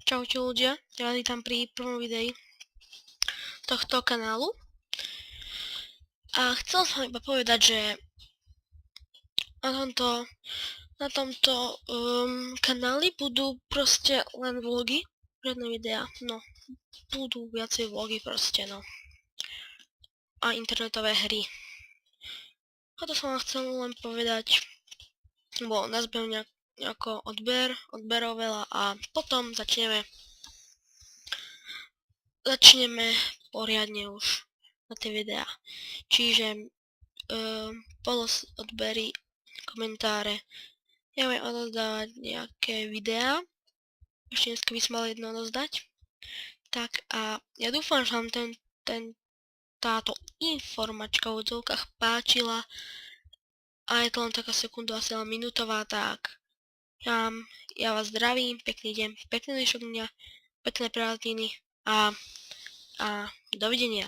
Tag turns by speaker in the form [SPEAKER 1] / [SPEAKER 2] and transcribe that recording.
[SPEAKER 1] Čaute ľudia, ja vás vítam pri prvom videi tohto kanálu. A chcel som iba povedať, že na tomto kanáli budú proste len vlogy, žiadne videá, no. Budú viacej vlogy proste, no. A internetové hry. A to som vám chcel len povedať, bo nazbem nejako odberov veľa a potom začneme poriadne už na tie videá. Čiže odbery, komentáre. Ideme odozdávať nejaké videá. Ešte dneska by sme mali jedno odozdať. Tak a ja dúfam, že vám táto informačka v odzvukách páčila. A je to len taká sekundu, asi len minútová, tak ja vás zdravím, pekný deň, pekný zvyšok dňa, pekné prázdniny a dovidenia.